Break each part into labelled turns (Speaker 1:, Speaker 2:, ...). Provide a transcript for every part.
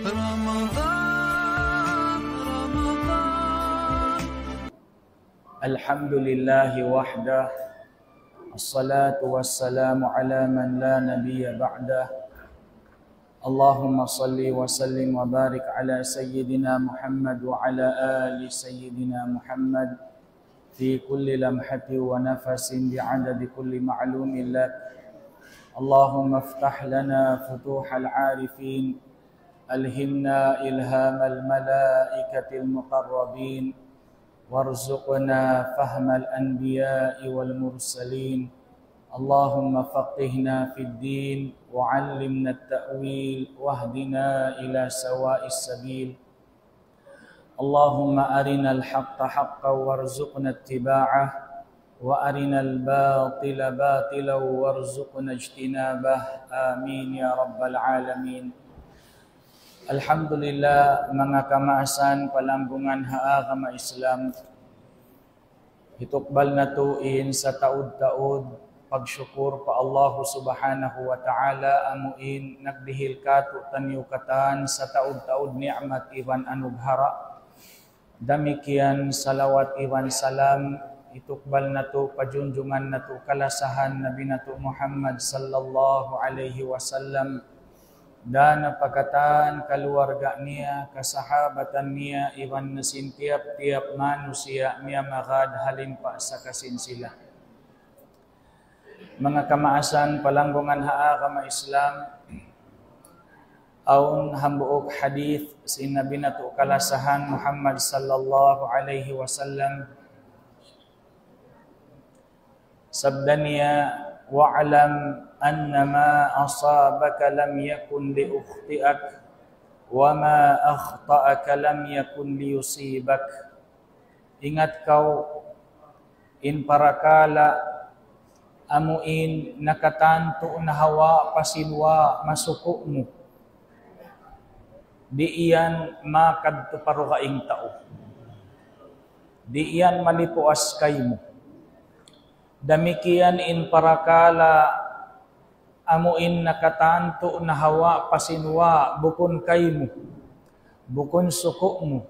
Speaker 1: رمضان رمضان
Speaker 2: الحمد لله وحده الصلاة والسلام على من لا نبي بعده اللهم صل وسلم وبارك على سيدنا محمد وعلى آل سيدنا محمد في كل لمحة ونفس بعدد كل معلوم لك اللهم افتح لنا فتوح العارفين ألهمنا إلهام الملائكة المقربين وارزقنا فهم الأنبياء والمرسلين اللهم فقهنا في الدين وعلمنا التأويل واهدنا إلى سواء السبيل اللهم أرنا الحق حقا وارزقنا اتباعه وأرنا الباطل باطلا وارزقنا اجتنابه آمين يا رب العالمين. Alhamdulillah, mga kamaasan palambungan haagama Islam, hitukbal na tuin sa taud-taud pagsyukur pa Allah subhanahu wa ta'ala amuin nagdihil kato tanyukatan sa taud-taud ni'mat iwan anughara damikian salawat iwan salam itukbal na to pajunjungan na to kalasahan Nabi na to Muhammad sallallahu alaihi wasallam dan napagatan keluarga niya, kasahabatan niya, iwan na sintiap-tiap manusia niya magad halimpa sa kasinsila. Mga kamaasan palanggungan haagama Islam, aun hambuok hadith si Nabi na to kalasahan Muhammad sallallahu alaihi wasallam sabda niya wa'alam annama asabaka lam yakun liukhti'ak wa ma akhta'aka lam yakun liyusibak. Ingat kau in parakala amuin nakatanto na hawa pasinwa masuko mo di iyan makadto parukaing tao di iyan malipuas kay mo damikian in parakala amuin nakatanto na hawa pasinwa bukon kay mo bukon suko mo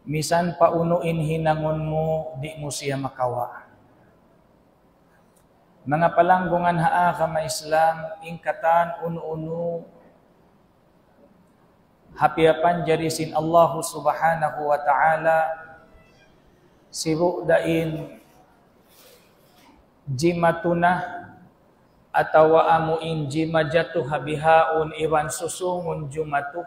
Speaker 2: misan paunuin hinangon mo di mo siya makawa. Mga palanggungan haagama Islam ingkatan unu-unu hapiapan jarisin Allah subhanahu wa ta'ala sibu dain jimatuna atawa amuin jimajatu habihaun iwan susungun jumatu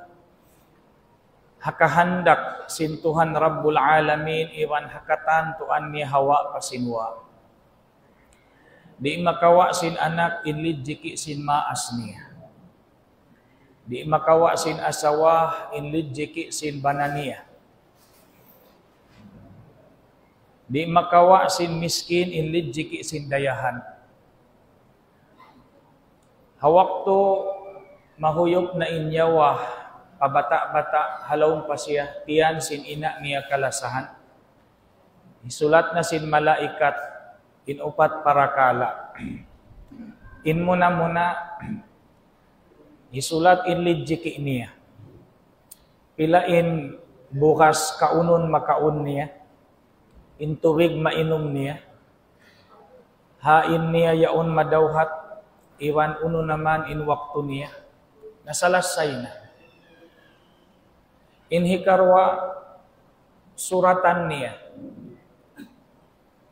Speaker 2: hakahandak sintuhan Rabbul Alamin iwan hakatantuan ni hawa pasinwa di makawa sin anak inlijiki sin maas niya di makawa sin asawah inlijiki sin bananiya di makawa sin miskin inlijiki sin dayahan hawakto mahuyop na inyawah pabata-bata halawng pasya tiyan sin ina niya kalasahan isulat na sin malaikat inupat parakala in muna isulat in lijiki niya pilain bukas kaunon makaun niya in tubig mainom niya hain niya yaon madawhat iwan uno naman in waktu niya nasalasay na in hikarwa suratan niya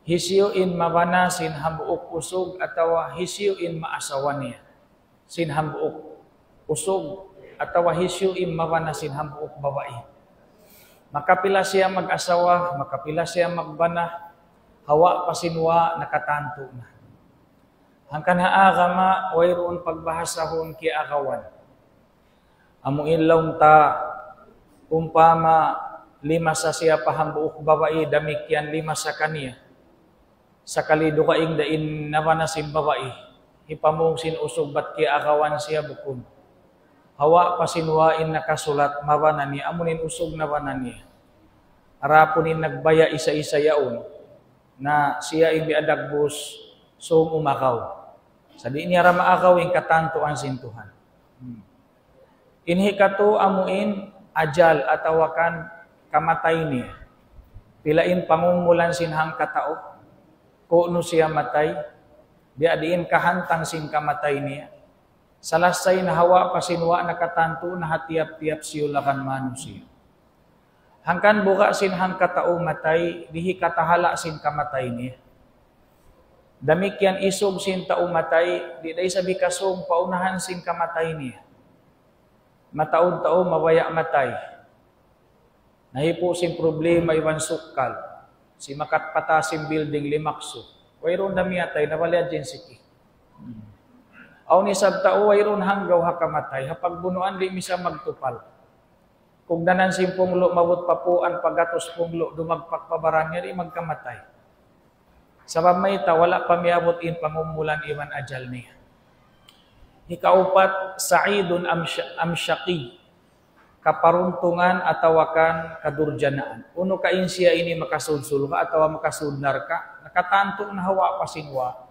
Speaker 2: hisyo in mabana sin hambuok usog atawa hisyo in maasawa niya sin hambuok usog atawa hisyo in mabana sin hambuok babae makapila siya mag-asawa makapila siya magbana hawa pasinwa nakatanto na hangkan haagama wayroon pagbahasahon ki agawan amuin laung ta umpama lima sa siya pahambuok babae damikyan lima sa kaniya sakali dukaing dain nawanasin babae hipamong sinusog bat ki agawan siya bukod hawa pasinwain nakasulat mawanan niya amunin usog nawanan niya arapunin nagbaya isa-isa yaon na siya hindi adagbos so umakaw sa di niya ramaakaw yung katantuan sintuhan Inhi kato amuin ajal atawakan kamatay niya. Pilain pangumulan sinhang katao, kuno siya matay, di adiin kahantang sin kamatay niya. Salasay na hawa pasinwa nakatanto na hatiap-tiap siyulakan manusia. Hangkan buka sinhang katao matay, dihi katahala sin kamatay niya. Damikyan isog sin tao matay, di day sabi kasong paunahan sin kamatay niya. Mataod tao mawaya matay. Nahipo sin problema iwan sukal. Si makatpatasim building limakso. Wayron damiatay nawala dyan siki. Aw ni sab tao wayron hanggaw hakamatay. Hapagbunuan di misa magtupal. Kung danan sin punglo mabot papuan pagatos punglo dumagpakpabaran niya di magkamatay. Sabab may wala pamiabot in pangumulan iwan ajal niya. Ikaupat, sa'idun amsyaqi, kaparuntungan atawakan kadurjanaan. Uno kain siya ini makasudsul ka atawa makasudnar ka, nakatanto na hawa pasinwa.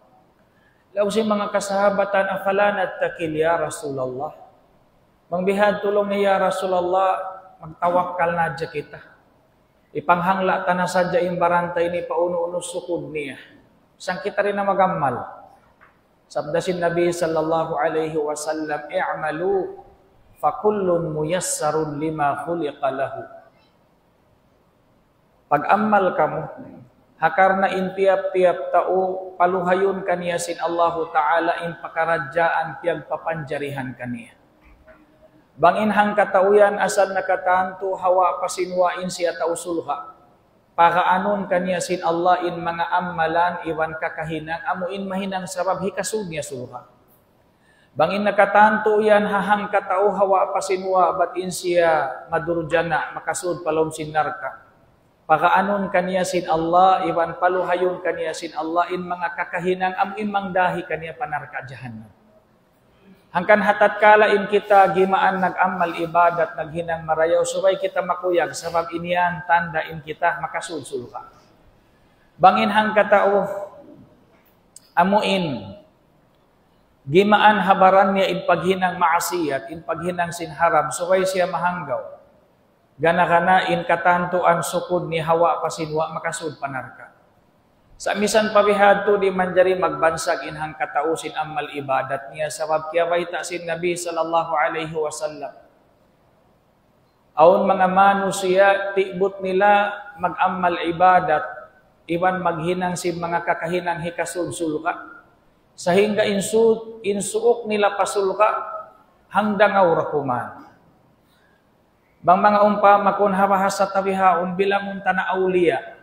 Speaker 2: Law si mga kasahabatan, afala nattakil ya Rasulullah. Mangbihad tulong niya Rasulullah, magtawakkal na dya kita. Ipanghangla ta na sadya imbarantay ni pauno-uno sukod niya. Sang kita rin na magammal. Sabdasin Nabi sallallahu alaihi wasallam, i'malu fakullun muyassarun lima khuliqa lahu. Pag-ammal kamo, hakar na intiap-tiap tao, paluhayon kaniya sin Allahu Ta'ala in pakaradyaan tiyag papanjarihan kaniya. Bangin hang katauyan asal nakatanto hawa pasinwain siya tausulha. Pakaanon kaniya sin Allah in mga ammalan iwan kakahinang amuin mahinang sabab hikasud niya sulha. Bangin nakatanto yan hahang katao hawa pasinwa batin siya madurjana makasud palom sin narka. Pakaanon kaniya sin Allah iwan paluhayon kaniya sin Allah in mga kakahinang amuin mangdahi kaniya panarka jahannam. Hangkan hatat kalain kita gimaan nag-amal ibadat naghinang marayaw subay kita makuyag sabab iniyan tandain kita makasulsul ka. Bangin hang katao amuin gimaan habaran niya in paghinang maasiyat in paghinang sinharam subay siya mahanggaw. Gana-gana in katantuan sukod ni hawa pasinwa makasud panarka. Sa misan pabihad to di manjari magbansag inhang katausin amal ibadat niya sabab kiyaway sin Nabi sallallahu alaihi wasallam. Aun mga manusia tibot nila mag-amal ibadat iwan maghinang si mga kakahinang hikasulsul ka. Sahingga insuok nila pasulka hanggang aurakuman. Bang mga umpama kun habahasa tabihaon bilang untana aulia.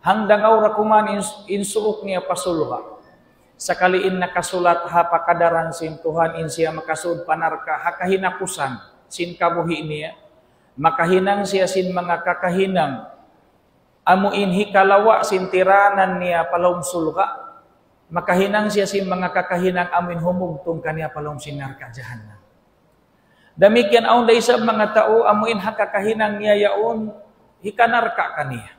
Speaker 2: Hanggang aura kuman insuok niya pasulha. Sakaliin nakasulat hapakadaran sin Tuhan in siya makasud panarka hakahinakusan sin kabuhi niya. Makahinang siya sin mga kakahinang. Amuin hikalawa sin tiranan niya palom sulha. Makahinang siya sin mga kakahinang amin humugtong kaniya palom sin narka jahannam. Damikyan aun day sa mga tao amuin hakakahinang niya yaon hikanarka kaniya.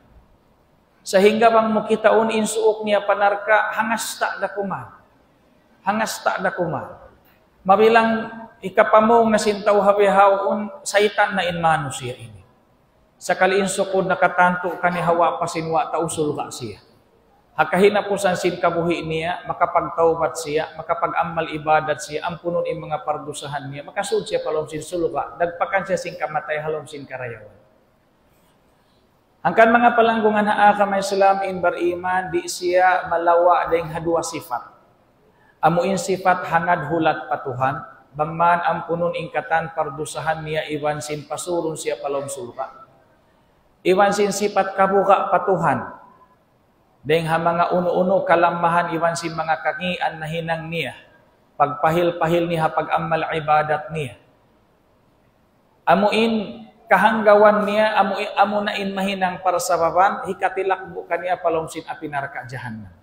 Speaker 2: Sehingga bang mukitaon insuok niya panarka hangasta dakuman. Hangasta dakuman. Mabilang ikapamong na sintaw habihaon saitan na inmano siya ini. Sakali insukod nakatanto kani hawa pasinwa tausul ka siya. Hakahinapusan sin kabuhi niya, makapagtaubat siya, makapag-amal ibadat siya, ampunon in mga pardusahan niya, makasud siya palom sin suluka, dagpakan siya sin kamatay halom sin karayawan. Angkan mga palanggungan haa kamay Islam in bariman, di siya malawa dahing hadua sifat. Amuin sifat hangad hulat patuhan, bangman ampunon ingkatan pardusahan niya iwan sin pasurun siya palom sulka. Iwan sin sifat kabuka patuhan, dahing ha mga uno-uno kalamahan iwan sin mga kangian na hinang niya, pagpahil-pahil niya pag-amal ibadat niya. Amuin kahanggawan niya amo na in mahinang para sa baban hikatilakbo kaniya palom sin apinarka jahannam.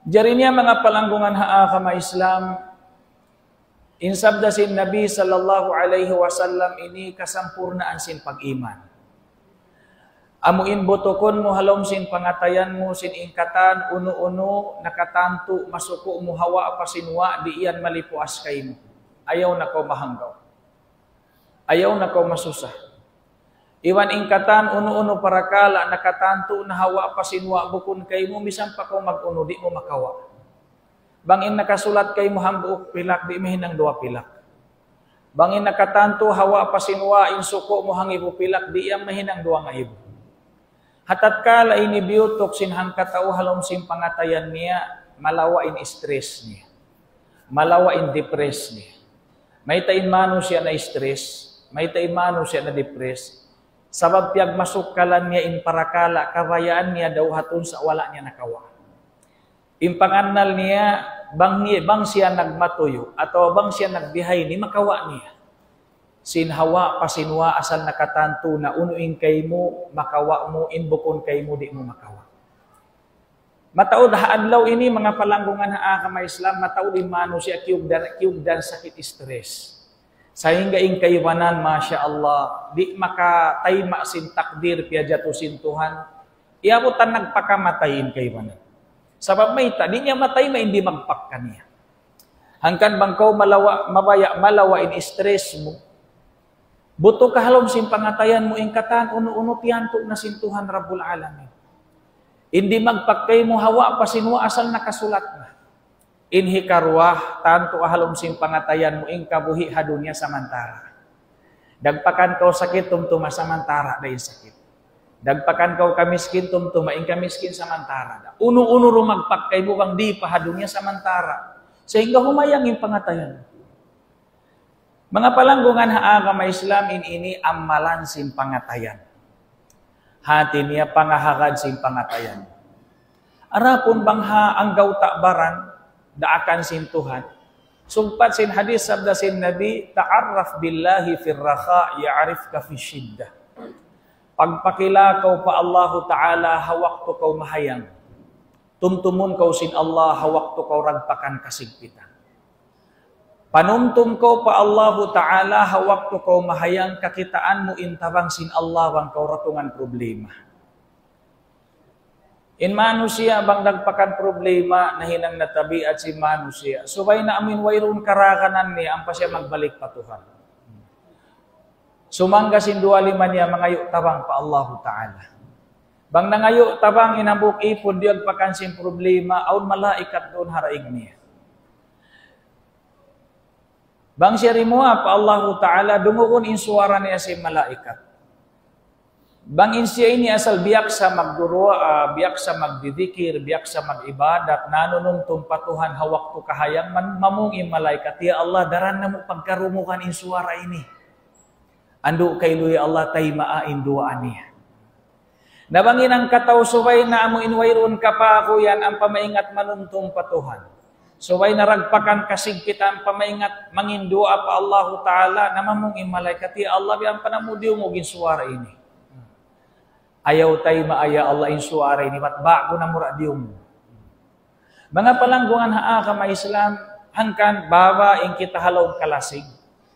Speaker 2: Jari niya mga palanggungan haa kama Islam insabda sin Nabi sallallahu alaihi wasallam ini kasampurnaan sin pag-iman. Amuin botokon mo halom sin pangatayan mo sin ingkatan uno-uno nakatanto masuko mo hawa pasinwa di iyan malipuas kay mo. ayaw na ko mahanggaw. Ayaw na ko masusa. Iwan ingkatan, uno-uno para kala, nakatanto na hawa pasinwa bukon kay mo, misan pa ko mag-uno, di mo makawa. Bangin nakasulat kay mo hambuok pilak, di mahinang dua pilak. Bangin nakatanto, hawa pasinwa, insuko mo hangibo pilak, di yang mahinang dua nga ibo. Hatat kala ini biyutok sinhang katao halom sin pangatayan niya, malawa in stress niya. Malawa in depress niya. May taimano siya na stress, may taimano siya na depress. Sabab piyag masukalan niya in parakala, kawayaan niya daw hatun sa wala niya nakawa. Impanganal niya, bang siya nagmatuyo, atau bang siya nagbihay ni makawa niya. Sinhawa pasinwa asal nakatanto na unuin kay mo, makawa mo, inbukon kay mo, di mo makawa. Mataod haadlaw ini mga palanggungan haa ka Islam, mataod imano siya kiyugdan sakit stress. Sehingga ing kaiwanan, Masya Allah, di makatayma sin takdir piyadyato sin Tuhan, iabutan nagpakamatayin kaiwanan. Sabab may ta, di niya matay, hindi magpakka niya. Hangkan bangkaw malawa in stress mo, buto kahalom sin pangatayan mo ing katan, uno-uno tiyanto na sin Tuhan Rabbul Alamin. Hindi magpakkay mo hawa pasinwa asal nakasulat na. Inhi karwah, tanto ahalom sin pangatayan mo ing kabuhi hadunya samantara. Dagpakan kau sakit tumtuma samantara dahil sakit. Dagpakan kau kamiskin tumtuma ing kamiskin samantara. Uno-uno rumagpakkay mo bang di pa hadunya samantara. Sehingga humayang yung pangatayan. Mga palanggungan haa ka Islam ini amalan sin pangatayan. Hati niya pangahagad sin pangatayan. Arapon bang ang gawta baran, daakan sin Tuhan. Sumpat sin hadis sabda sin Nabi, ta'arraf billahi fir rakha ya'rifka fi syiddah. Pagpakila kau pa Allah Ta'ala hawak to kau mahayang. Tumtumun kau sin Allah hawak to kau ragpakan kasigpitan. Panumtum kau pa Allah Ta'ala hawak to kau mahayang kakitaan mo intabang sin Allah bang kau ratungan problema. In manusia bang nagpakan problema na hinang natabi at si manusia. Subay na amin wayrun karakanan niya ang pa siya magbalik pa Tuhan. Sumangga sin duwaliman niya mangayo tabang pa Allah Ta'ala. Bang nangayo tabang inabuk ipon diag pakan sin problema aun malaikat doon haraig niya. Bang siya rimuha pa Allah Ta'ala dumukon in suara niya si malaikat. Bang insya ini asal biyak sa magdurua, biyak sa magdidikir, biyak sa magibadat, nanununtum patuhan hawak to kahayang mamungin malaikat. Ya Allah, daran na mo pagkarumukan in suara ini. Ando kay luya Allah tay maain duaan niya. Nabangin ang kataw subay na amo inwayron ka pa ako yan ang pamaingat manuntum patuhan. Subay naragpakan kasigpitan pamaingat mangindua pa Allah Ta'ala na mamungin malaikat. Ya Allah, biyang panamudiw mo gin suara ini. Ayaw tayo maaya Allah in suara ini, bago na muradiyong. Mga palanggungan haa ka Islam, hangkan baba in kita halong kalasig,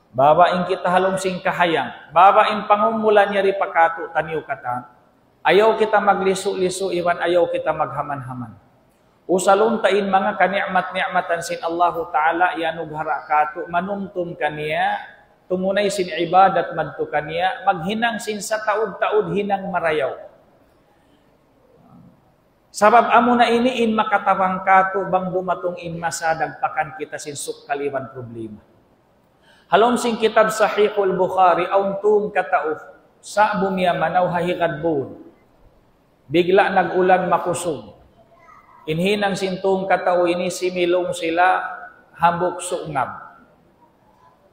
Speaker 2: baba in kita halong sing kahayang, baba in pangumulan niya ri pakato taniw katan, ayaw kita magliso-liso, iwan ayaw kita maghaman-haman. Usalun tain mga kani'mat-ni'matan sin Allah Ta'ala, yanug harakato, manumtum kaniya, tumunay sin ibadat madto kaniya, maghinang sin sa taud-taud hinang marayaw. Sabab amo na ini in makatawang kato bang dumatong in masadagpakan kita sin sukkaliwan problema. Halom sin kitab Sahihul Bukhari auntung katao sa bumya manaw hahikadbun. Bigla nagulan makusog. Inhinang sintong katao ini similong sila hambok sungab.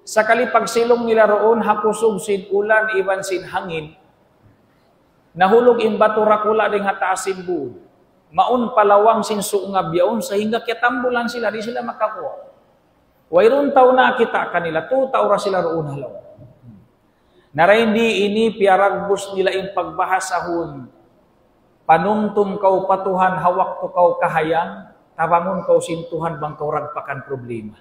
Speaker 2: Sa kalipagsilong nila roon, hakusog sin ulan, iwan sin hangin. Nahulog in baturakula ding hataasin buod. Maun palawang sin suungab yaon, sehingga kitambulan sila, di sila makakuha. Wairun taw na kita kanila, 2 taw ra sila roon halaw. Narindi ini piaragbus nila in pagbahasahon. Panumtum kau patuhan, hawak to kau kahayang, tabangon kau sin Tuhan bang kau ragpakan problema.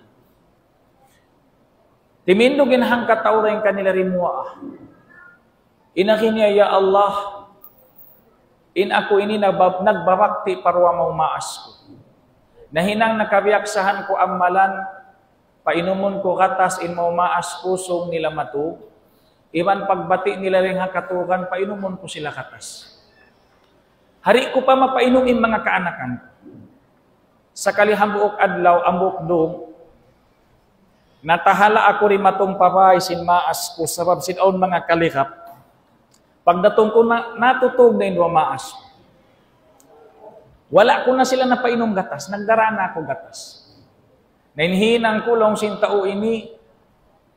Speaker 2: Timindugin hang katawra yung kanila rimua. Inakin niya, ya Allah, in ako ini nagbabakti parwa mau maas ko. Nahinang nakabiyaksahan ko amalan, Painumun ko gatas in maumaas pusong nila matug. Iwan pagbati nila ring hakatugan, painumun ko sila gatas. Hari ko pa mapainom in mga kaanakan. Sa kalihambuok adlaw, ambok dong, natahala ako rin matong papay sin maas ko sabab sinaon mga kalikap. Pagdatong ko natutog na yung maas. Wala ko na sila napainom gatas, nagdara na ako gatas. Nainhinang ko long sintao ini,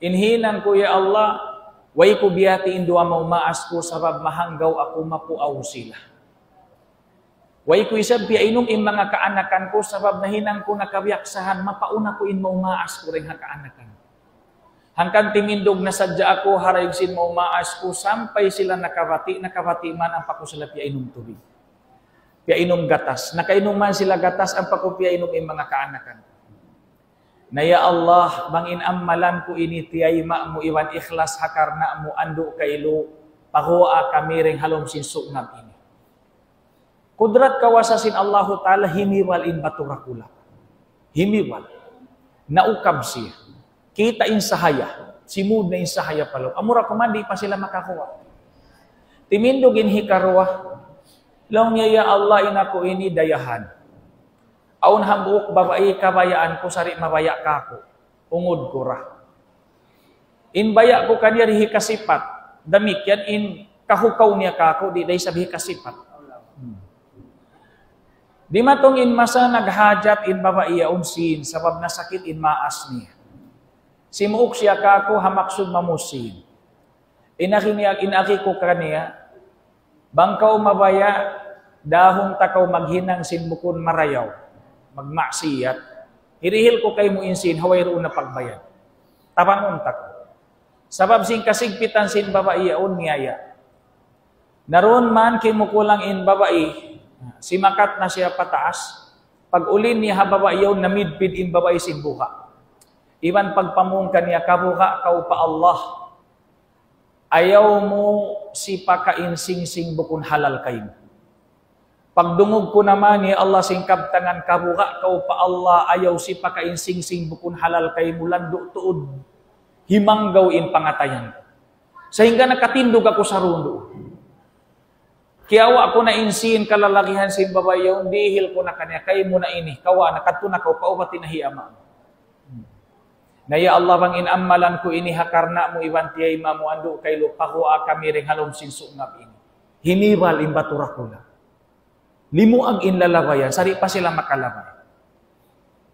Speaker 2: inhinang ko ya Allah, way ko biyati indua maumaas ko sabab mahanggaw ako mapuaw sila. Way ko isab piainom in mga kaanakan ko sabab nahinang ko nakabiyaksahan, mapauna ko in maumaas ko rin kaanakan. Hangkan timindog na sadya ako, harayog sin maumaas ko, sampay sila nakabati man ang pako sila piainom tubig. Piainom gatas. Nakainom man sila gatas, ang pako piainom in mga kaanakan. Na ya Allah, bangin ammalan ko ini tiyay mo iwan ikhlas hakarna mo ando kailo, pahuwa kami ring halom sin sugnab ini. Kudrat kawasasin Allahu Ta'ala himiwal in baturakula. Himiwal. Naukab siya. Kita in sahaya. Simud na in sahaya palo. Amura kumandi pa sila makakuha. Timindog in hikarwa. Long niya ya Allah inako ini dayahan. Aun hambuk babae kabayaan ko sari mabaya kako. Ungod ko ra. In baya ko kanya rihi kasipat. Damik yan in kahukaw niya kako. Di day sabihi kasipat. Di matong in masa naghajat in babaiya unsin sabab nasakit in maas niya. Simuok siya kako hamaksud mamusin. Inaki ko kaniya, bangkaw mabaya, dahong takaw maghinang sin bukon marayaw, magmaksiyat, hirihil ko kay mo insin, haway roon na pagbayad. Tapangon tako. Sabab sin kasigpitan sin babaiya un niyaya. Naroon man kimukulang in babai, simakat na siya pataas, pag ulin niya hababaiyaw na midpid in babae sin buka. Iban pagpamungkan niya kabuka kau pa Allah, ayaw mo si pakain sing bukun halal kayo. Pagdungog ko naman ni Allah singkab tangan kabuka kau pa Allah, ayaw si pakain sing bukun halal kayo mulando tuod, himanggaw in pangatayan. Sehingga nakatindog ako sa rundo. Kiyawa ko na insin kalalakihan sin babayaw, dihil ko na kanya, kayo mo na ini, kawa, nakatuna ko, paubati na hiyama. Na ya Allah, bang inamalan ko ini, hakarna mo, iwan tiyay mamu, ando kay lupakuha kami ring halom sin sungab ini. Hiniwal in baturakula. Limuag in lalabayan, sari pa sila makalabay.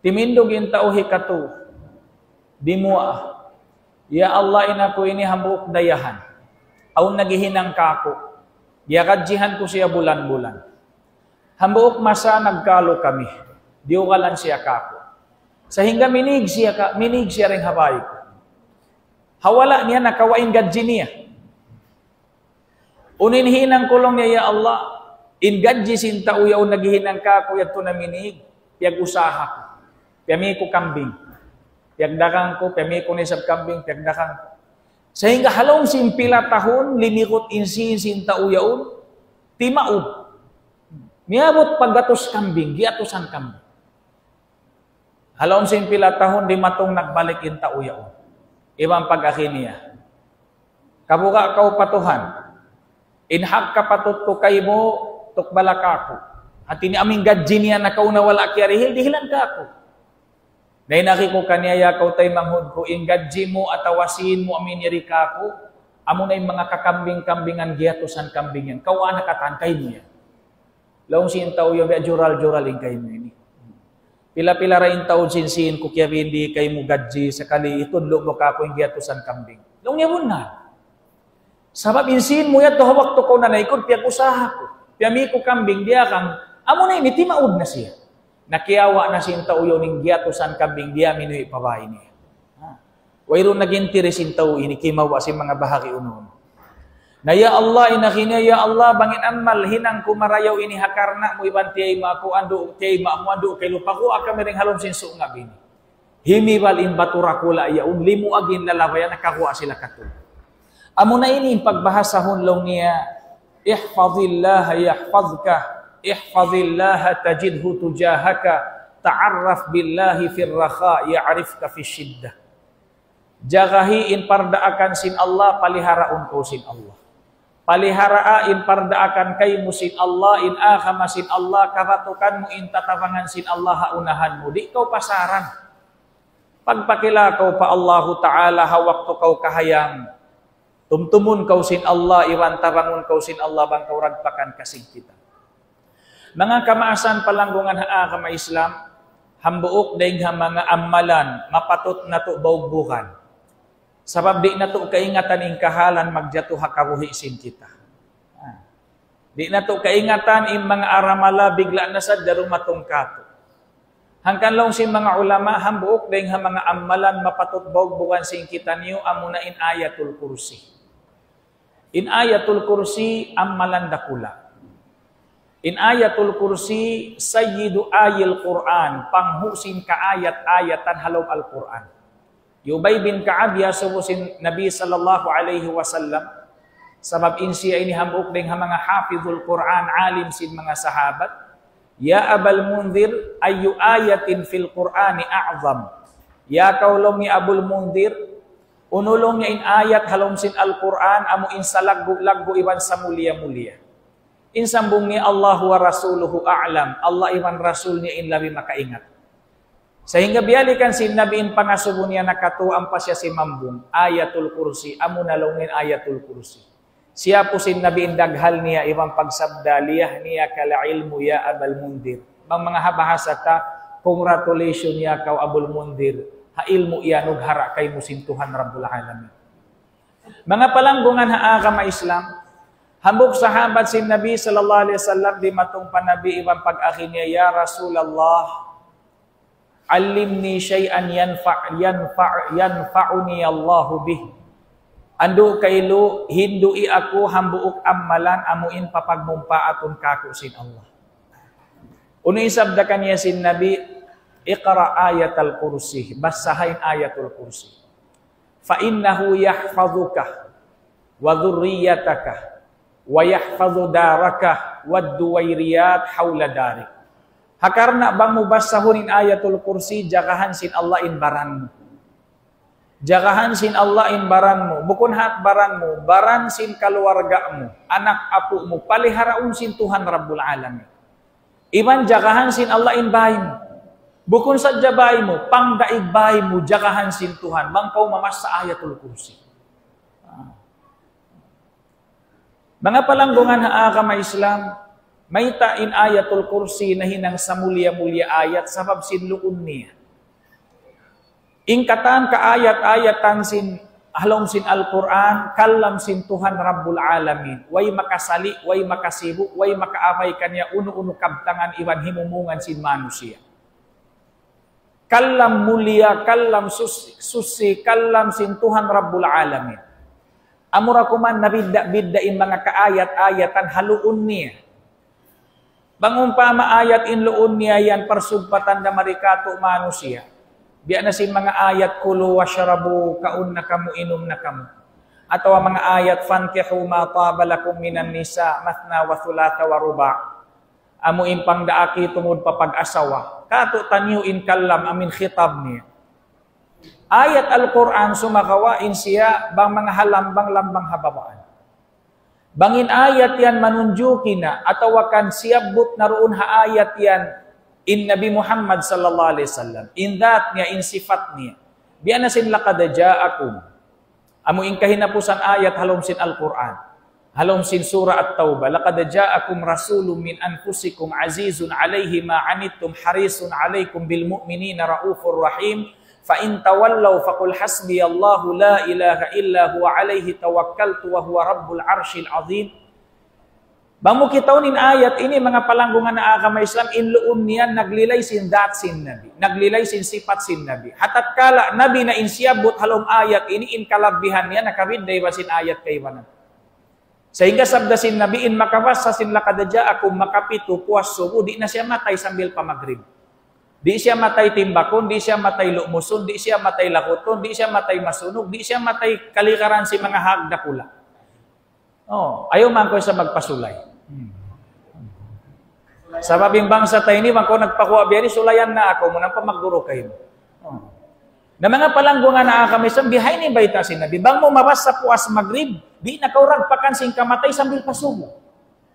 Speaker 2: Timindog in tao hikatu, di mua, ya Allah, inako ini hambuk dayahan, aw nagihinang kako, yakadjihan ko siya bulan-bulan. Hambuok masa nagkalo kami. Diugalan siya kako. Sehingga minig siya ring habay ko. Hawala niya nakawain gadji niya. Uninhinang kulong niya ya Allah. In gadji sinta uyaw nagihinang kako yato na minig. Piyag usaha ko. Piyami ko kambing. Piyagdakang ko. Piyami ko nisab kambing. Piyagdakang ko. Sehingga halong simpila tahon, linikot insin sinta uyaon, timaub. Miabot paggatos kambing, giatusan kambing. Halong simpila tahon, di matong nagbalik inta uyaon. Ibang pag-akin niya. Kabuka kau patuhan, inhag kapatut ko kay mo, tukbalaka ko. At ini aming gadji niya na kaunawala kiarihil, dihilan ka ako. Dahil nakiko kaniya kau tay manghud ko, ingadji mo at awasin mo amin yari kako, amo na yung mga kakambing-kambingan giatusan kambingan, kawa nakatan kay niya. Laong sin tao yung jural-jural in kay mo ini. Pila-pila ra in taon sin ko kaya hindi kay mo gadji sakali itudlo mo kako yung giatusan kambing. Laong yabon na. Sabab insin mo yato hawak to ko na naikod, piyag usaha ko. Piyami ko kambing, diya kang, amo na ini, timaud na siya. Nakiyawa na sinta uyo ning giatusan kambing dia minuhi pabay niya. Wayro nagintiri sinta ini kimawa si mga bahagi unon. Na ya Allah inakina ya Allah bangin amal hinang kumarayaw ini hakarna mo iban tiyay maku ando tiyay maamu ando kay lupaku akami ring halom sin sungab ini. Himiwal in baturakula ya limu agin lalawayan nakakuha sila kato. Amo na ini pagbahasahon long niya ihfazillah yahfazka ihfazillaha tajidhu tujahaka ta'arraf billahi fir rakha ya'rifka fi syiddah. Jagahi in pardaakan sin Allah, paliharaon ko sin Allah. Paliharaa in pardaakan kay mo sin Allah, in akama sin Allah, karatukan mo in tatabangan sin Allah, haunahan mo. Di ikaw pasaran. Pagpakilakaw pa Allahu Ta'ala, hawak to kaw kahayang. Tumtumun kaw sin Allah, iwan tabangon kaw sin Allah, bang kaw ragpakan kasing kita. Mga kamaasan palanggungan kama Islam, hambuok dahil mga amalan, mapatot na to baugbukan. Sabab di na to kaingatan in kahalan magjato hakaruhi sin kita. Di na to kaingatan in mga aramala bigla na sa darumatong kato. Hangkan lang sin mga ulama hambuok dahil mga amalan mapatot baugbukan sin kita niyo amuna in ayatul kursi. In ayatul kursi amalan dakula. In ayatul kursi sayyidu ayil Quran, panghusin ka ayat-ayatan halaw al-Quran. Ubay bin Ka'ab yasubusin Nabi sallallahu alaihi wasallam sabab insiya ini hambuk ding mga hafizul Quran alim sin mga sahabat. Ya Abul Mundhir ayu ayatin fil Qur'ani a'zam. Ya kaulong ni Abul Mundhir unulong niya in ayat halom sin al-Quran amu in salagbu-lagbu iban sa mulia-mulia. In sambung ni Allah wa rasuluhu a'lam. Allah iban rasul niya in labi makaingat. Sehingga bialikan si Nabi in pangasubo niya nakatuan pa siya si mambung. Ayatul kursi. Amo nalungin ayatul kursi. Siya po si Nabi in daghal niya ibang pagsabda liyah niya kala ilmu ya Abul Mundhir. Bang mga habahasa ta, congratulations niya kaw Abul Mundhir. Ha ilmu iya nughara kay musin Tuhan Rabbul Alamin. Mga palanggungan kama Islam, hambog sahabat si Nabi sallallahu alaihi wasallam di matong panabi ibang pag-akhin niya, ya Rasulullah, alimni syai'an yanfa'uni Allahu bih. Ando kaylo hindui ako hambuok amalan amuin papagmumpaaton kako sin Allah. Uno isabda kaniya sin Nabi, iqra ayatul kursi, basahin ayatul kursi. Fa innahu yahfazuka wa dhurriyyataka wa yahfazu daraka wad duwairiyat haula darik. Hakarna bang mubasahunin ayatul kursi, jagahan sin Allah in baran mo. Jagahan sin Allah in baran mo. Bukun hat baran mo, baran sin keluarga mo, anak apu mo, paliharaun sin Tuhan Rabbul Alamin. Iban jagahan sin Allah in bahay mo. Bukun sa jabay mo, pangdaig bahay mo, jagahan sin Tuhan. Bang kau mamas sa ayatul kursi. Mga palanggungan kama Islam, may tain ayatul kursi na hinang sa mulia-mulia ayat sabab sinluun niya. Ingkatan ka ayat-ayatan sin halom sin Al-Quran, kalam sin Tuhan Rabbul Alamin. Way makasali, way makasibu, way makaamay kanya uno-uno kabtangan iwan himumungan sin manusia. Kalam mulia, kalam susi, kalam sin Tuhan Rabbul Alamin. Amura kuman nabidda-biddain mga kaayat-ayatan haluun niya. Bangumpama ayat inluun niya yan parsugpatan na marikato manusia. Biya na sin mga ayat kulu wasyarabu kaun na kamu inum na kamu. Atawa mga ayat fankihu ma tabalakum minan nisa mathna wa thulatha wa ruba. Amu impang daaki tungod papag-asawa. Kato tanyo in kallam amin khitab niya. Ayat Al-Quran sumakawain siya bang mga halambang-lambang hababaan. Bangin ayat yan manunjukin na atau akan siabut naroon ha ayat yan in Nabi Muhammad sallallahu alaihi wasallam. In that niya, in sifat niya. Biya na sin laqad ja'akum. Amo in kahinapusan ayat halom sin Al-Quran. Halom sin surah At-Taubah. Laqad ja'akum rasulun min anfusikum azizun alayhi ma anittum harisun alaykum bil mu'minina raufur rahim. Fa in tawallaw faqul hasbiyallahu la ilaha illa huwa alayhi tawakkaltu wa huwa rabbul arsyil azim. Bamu kitaunin ayat ini mga palanggungan na agama Islam inluun niyan naglilay sin dat sin Nabi. Naglilay sin sifat sin Nabi. Hatat kala Nabi na insyabot halom ayat ini in kalabihan niya nakabidday ba sin ayat kay banan. Sehingga sabda sin Nabi in makawasa sin laqad ja'akum makapitu puas subuh di na siya matay sambil pamagrib. Di siya matay timbakon, di siya matay lumuson, di siya matay lakuton, di siya matay masunog, di siya matay kalikaran si mga hagdakula. Oh, ayaw man ko sa magpasulay. Sabab yung bangsa tayo ni, wako nagpakuha biyari, sulayan na ako, munang pamagduro kayo. Na mga palanggo nga naa kami, bihay ni bayta sinabi, bang mo mabas sa puas magrib, di nakaurag pakan sing kamatay sambil pasubo.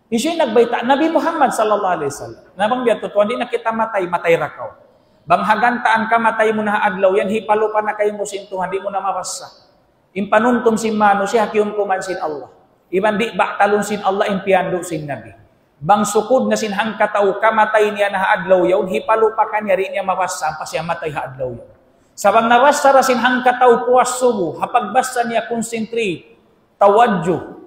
Speaker 2: Isu yung nagbayta, Nabi Muhammad sallallahu alaihi wasallam. Nabang biya, tutuan, di na kita matay, matay rakaw. Bang hagantaan ka, matay mo na adlaw, yan hipalo pa na kayo mo sintuhan, di mo na mabasa. Impanuntum sin mano, si hakium kuman sin Allah. Iban di baktalon sin Allah, impiando sin Nabi. Bang sukod na sinhang kataw, kamatay niya na adlaw yaw, hipalo pa kanya, rin niya mabasa, pa siya matay ha adlaw yaw. Sabang nabasa rasin hang kataw puas subo, hapagbasa niya concentrate, tawadyo,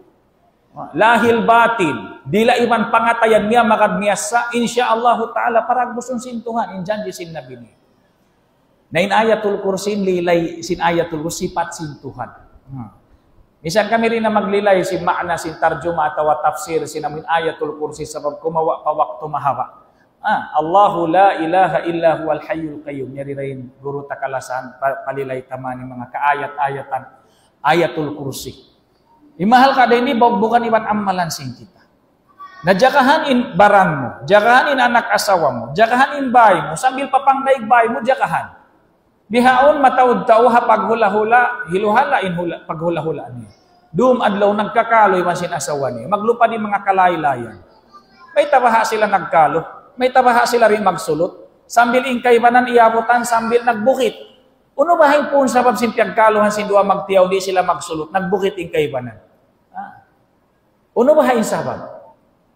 Speaker 2: lahil batin, dila iman pangatayan niya makadmiyasa, insyaallah ta'ala parag gusto sintuhan, injan sin Nabi niya. Na in ayatul kursi, lilay sin ayatul kursi, sifat sintuhan. Misan kami rin na maglilay sin makna, sin tarjuma, atawa tafsir, sin amin ayatul kursi, sabab kumawa pa waktu mahawa. Allahu la ilaha illa huwal hayyul qayyum. Nyari rin guru takalasan palilay tamani mga kaayat-ayatan ayatul kursi. Imahal ka din bukan iwan amalan sing kita. Na jakahanin barang mo, jakahanin anak asawa mo, jakahanin bahay mo, sambil papangdaig bahay mo, jakahan. Bihaon matawid tao ha paghula-hula, hiluhalain hula, paghula-hula niya. Doom adlaw nagkakaloy masin asawa niya. Maglupa din mga kalaylayan. May tabaha sila nagkalo. May tabaha sila rin magsulot. Sambil ingkay banan iabutan, sambil nagbukit. Uno bahay po sabab simpiyagkaluhan sindua magtiyaw, di sila magsulot. Nagbukit ingkay banan. Uno bahay sabab?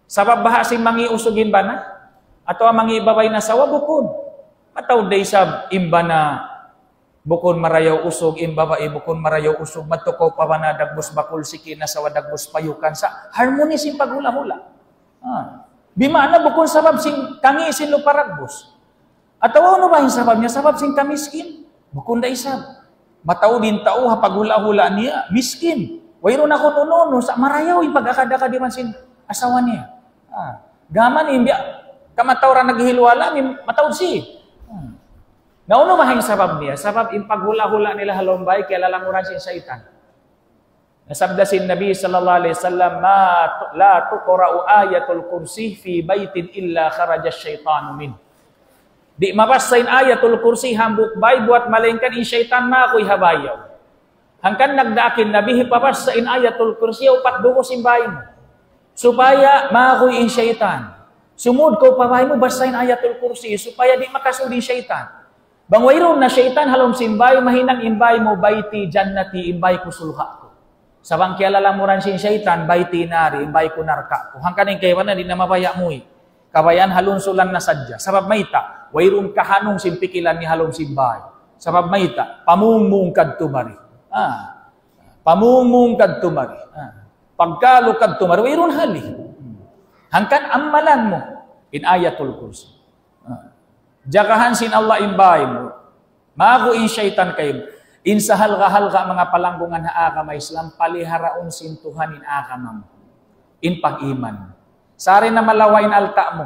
Speaker 2: Sabab baha sing mangiusugin bana? Ato ang mangibabay na sawa bukod. Ataw day sab imba na bukod marayaw usog, imbaba bukod marayaw usog, matukaw pa na dagbos bakul sikin na sawa dagbos payukan sa harmony sing paghula-hula. Bimana bukod sabab sing kangi sin luparagbos. At ano ba yung sabab niya? Sabab sing kamiskin. Bukod na isab. Mataw din tao ha paghula-hula niya. Miskin. Wayro na ko nuno sa marayaw yung pagkakadaka di man sin asawa niya. Gaman hindi kamatawran naghihilwala matawd si. Nauno ba yung sabab niya? Sabab yung paghula-hula nila halombay kaya lalanguran sin saitan. Nasabda sin Nabi sallallahu alaihi wasallam, la tuqra'u ayatul kursi fi baitin illa kharaja syaitanu min. Di mabasain ayatul kursi hambuk bay buat malengkan in syaitan makoy habayaw. Hangkan nagdakin Nabi hipabasain ayatul kursi upat dugo simbay mo. Supaya makoy in syaitan. Sumud ko pabay mo basain ayatul kursi supaya di makasudi syaitan. Bangwayron na syaitan halom simbay mahinang imbay mo baiti jannati imbay ko sulha. Sabang kialalamuran sin syaitan, bay tinari, bay kunarka. Kung hangkaning kayo na, di na mabaya mo eh. Kabayan halunsulan na sadya. Sabab maita, wayroon kahanong simpikilan ni halong simbay. Sabab maita, pamumung kadtumari. Pamumung kadtumari. Pagkalo kadtumari, wayroon hali. Hangkan amalan mo, in ayatul kursi. Jakahan sin Allah imbay mo. Mago in syaitan kayo. Insa halga-halga mga palanggungan na akama Islam, paliharaon sintuhanin akama mo. In pag-iman. Sari na malawain alta mo,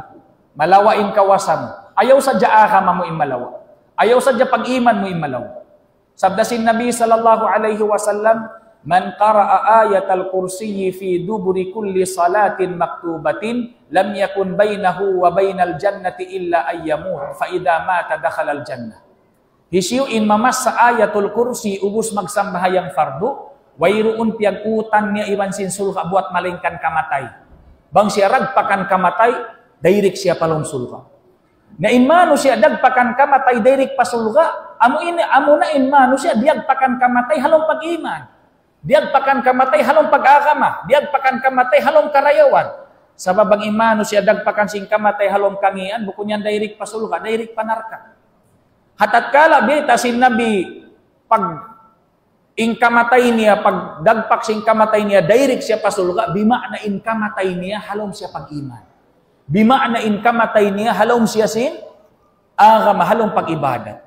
Speaker 2: malawain kawasa mo. Ayaw sadya akama mo imalawa. Ayaw sadya pag-iman mo imalawa. Sabdasin Nabi sallallahu alaihi wasallam, man qara'a ayatal kursiyyi fi duburi kulli salatin maktubatin, lam yakun bainahu wa bainal jannati illa ayyamut, fa idha mata dakhala al jannah. Hisyuin mamas sa ayatul kursi ubus magsambahayang fardu, wayroon piag-utan niya iwan sin sulha buat malingkan kamatay. Bang siya ragpakan kamatay, dairik siya palong sulha. Na inmano siya dagpakan kamatay, dairik pa sulha, amo na inmano siya diagpakan kamatay halong pag-iman. Diagpakan kamatay halong pag-agama, diagpakan kamatay halong karayawan. Sabab ang inmano siya dagpakan sing kamatay halong kangian, bukod niyan dairik pa sulha, dairik panarka. Hatat kala bita sin Nabi pag ingkamatay niya, pag dagpak sing kamatay niya, direct siya pasulga, bima na inkamatay niya, halom siya pag-iman. Bima na inkamatay niya, halom siya sin agama, halom pag-ibadat.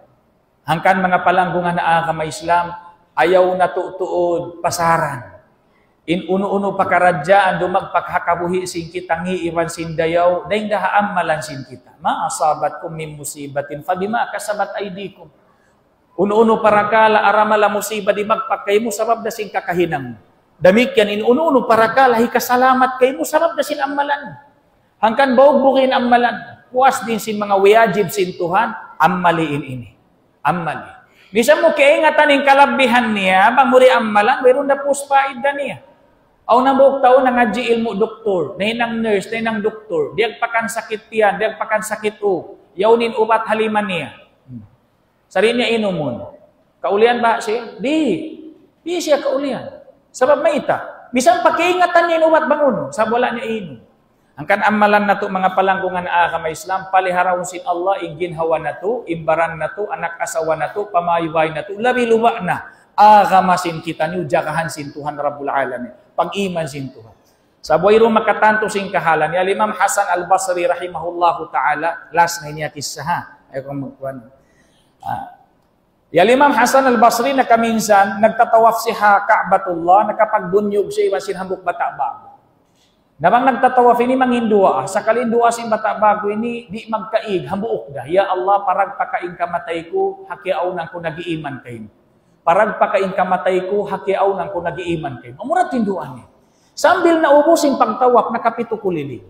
Speaker 2: Hangkan mga palanggungan na agama Islam, ayaw na tutuod pasaran. In uno-uno pakaradyaan, dumagpakhakabuhi sin kitang iiwan sin dayaw, daing dahaamalan sin kita. Maasabat kum min musibatin, fabima kasabat aydikum. Uno-uno parakala, aramala musiba di magpakay mo, sabab da sin kakahinang. Damikyan, in uno-uno parakala, hikasalamat kay mo, sabab da sin amalan. Hangkan baog-bukin amalan. Puas din sin mga wiyajib sin Tuhan, amaliin ini. Amali. Bisa mo kaingatan yung kalabihan niya, banguri amalan, mayroon na puspaid na niya. Aw na buok taon na ngaji ilmu doktor, na hinang nurse, na hinang doktor, diag pakan sakit tiyan, diag pakan sakit o, yaunin upat haliman niya. Sari niya inumon. Kaulian ba siya? Di siya kaulian. Sabab may ita. Bisan pakiingatan niya inubat bangun, sabab wala niya inum. Angkan amalan na to mga palanggungan na agama Islam, paliharawon sin Allah, ginhawa na to, imbaran na to, anak asawa na to, pamayuhay na to, labi luwa na. Agama sin kita niyo, jakahan sin Tuhan Rabbul Alamin. Pag-iman sin Tuhan. Sa buwayro makatanto sin kahalan, ni Imam Hasan al-Basri rahimahullahu ta'ala, last na niya kisah ha. Ay kung magkuhan. Imam Hasan al-Basri na kaminsan, nagtatawaf siya Ka'batullah, nakapagbunyog siya iwan sin hambuk bata bago. Nabang nagtatawaf ini mangindua, sa kalindua sin bata bago ini, di magkaig, hambuok da. Ya Allah, parag pakaing kamatay ko, hakiaw nang ko nag-iiman kayo. Parag pakaing kamatay ko, hakiaw nang ko nag-iiman kayo. Amurat tinduan niya. Sambil na ubusin pagtawap, nakapito kuliling.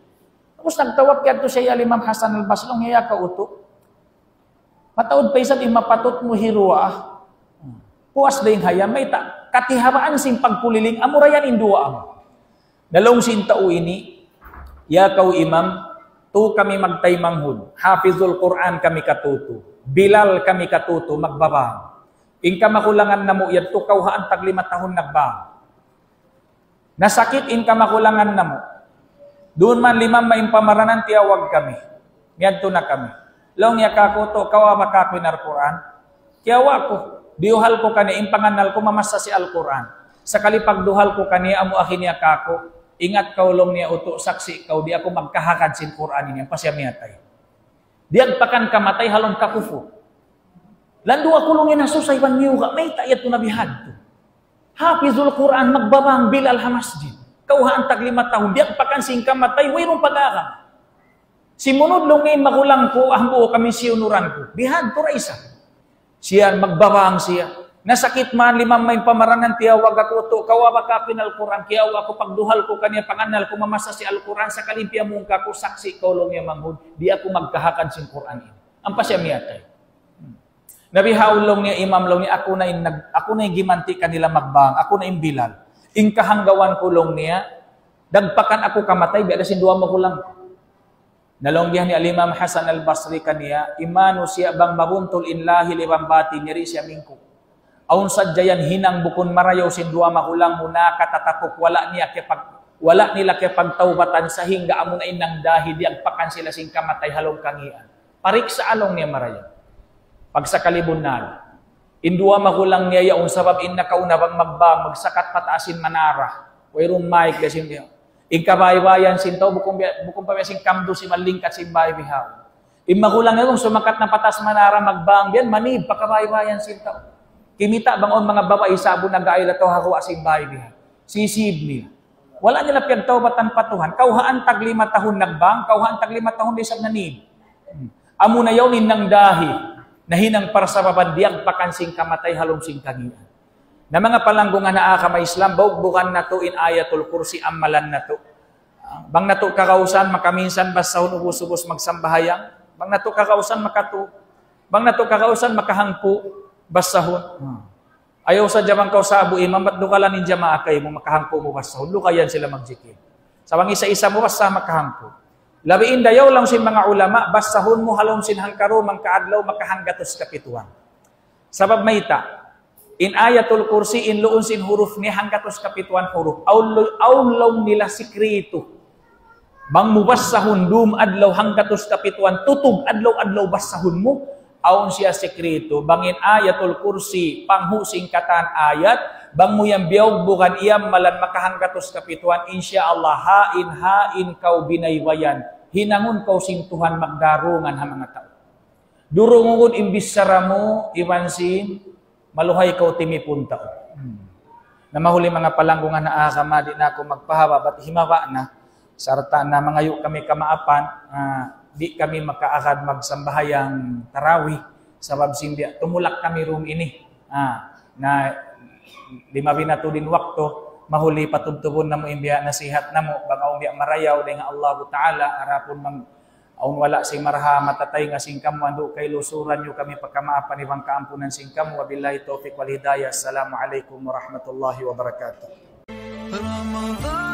Speaker 2: Tapos nagtawap kaya ito siya Imam Hasan al-Basri, ang hiya ka uto. Mataod pa isa't imapatot mo hirua. Puwas na yung haya, may katiharaan sing pagkuliling, amurayan indua mo. Dalawang sintao ini, ya kau imam, tu kami magtaymanghud, hafizul Quran kami katuto, Bilal kami katuto, magbabang. Inka makulangan na mo, yan tukaw haan tag 5 tahon nagbang. Nasakit inka makulangan na mo. Doon man 5 maimpamaranan tiyawag kami. Miyanto na kami. Long yakako to, kawa makakinar Quran. Kiyawa ko, diuhal ko kani, impanganal ko, mamasa si Al-Quran. Sa kalipagduhal ko kani, amu akin yakako, ingat kau long niya uto, saksi kau, di ako magkahakad sin Quran ini, pasyamiyatay. Di agpakan kamatay, halong kakufu. Lando ako lungin na susay ban miyuga, may tayat ko nabihad to. Hafizul Quran, magbabang Bilal ha masjid. Kauhaan tag 5 tahun, di agpakan sing kamatay, wayrong pag-aka. Simunod lungin magulang ko, ahmo kami siyunuran ko. Bihad to raisa. Siya, magbabang siya. Nasakit man 5 may pamaranan, tiyawag ako to, kawawa ka pinal-Quran, kiyaw ako pagduhal ko kanya, panganal ko mamasa si Al-Quran, sa kalimpia mong ko, saksi ko long yung manghud, di ako magkahakad sin Quran. Ang pasyamiyatay. Nabihaulong niya, imam long niya, ako na yung gimanti kanila magbang, ako na yung Bilal. Ingkahanggawan ko long niya, dagpakan ako kamatay, biada sin 2 magulang. Nalonggihan ni Imam Hasan al-Basri kaniya, imanu siya bang mabuntol inlahi libambati niri siya mingko. Aun sadyayan hinang bukon marayaw sin 2 magulang muna katatakok, wala nila kaya pagtawbatan sa hingga amo na inang dahi, di agpakan sila sing kamatay halong kangian. Parik sa along niya marayaw. Pag sa kalibunan, in 2 magulang niya yaon sabab in nakaunabang magbang, magsakat pataasin manara. Wayrong maik desin niya. Ikabaybayan sintaw, bukong pa sing kamdo si malingkat si baybihaw. Imagulang nga kung sumakat na patas manara magbang, yan manib, pakabaybayan sintaw. Kimita bangon mga babae sabo nag-aila to hako asin baybihaw. Sisib niya. Wala nila piyagtawbatan patuhan. Kauhaan tag 5 tahon nagbang, kauhaan tag 5 tahon disag nanib. Amo na yaw ninang dahi, nahinang para sa babandiang pakansing kamatay halong sing kagian. Na mga palanggungan na akama Islam, bukan na to in ayatul kursi, amalan na to. Bang na to kakausan, makaminsan basahon ubus-ubus magsambahayang. Bang na to kakausan, makatu. Bang na to kakausan, makahangpo, basahon. Ayaw sa jamang kausabo, imam, ba't dukalan ninja maakay mo, makahangpo mo basahon. Lukayan sila magjikid. Sa bang isa-isa mo, basta makahangpo. Labiin dayaw lang sin mga ulama, basahon mo halong sin hangkaro, mangkaadlaw, makahanggatos kapituan. Sabab maita, in ayatul kursi, in luon sin huruf ni hanggatos kapituan huruf. Aulaw nila sikreto. Bang mubasahun dum adlaw hanggatos kapituan tutug adlaw-adlaw basahun mo. Aun siya sikreto. Bangin ayatul kursi, panghusing katan ayat. Bang mo yang biyog bukan iyam malan makahanggatos kapituan. Insyaallah hain kau binaywayan. Hinangon kau sing Tuhan magdarungan ha mga tao. Durungun imbis saramo iwansin. Maluhay ka timi punta. Na mahuli mga palanggungan na akama, di na ako magpahaba, ba't himawa na, sarta na mangayo kami kamaapan, di kami makaakad magsambahayang tarawih, sabab simbya, tumulak kami room ini, na 5 binato din wakto, mahuli patubtubon na mo imbiya nasihat na mo baka umbiya marayaw day nga Allah Ta'ala arapon mang aun wala si marha matatay nga singkam ando kay lusuran nyo kami pagkamaapan ibang kaampunan singkam wabillahi taufiq wal hidayah. Assalamu alaikum warahmatullahi wabarakatuh.
Speaker 1: Ramadan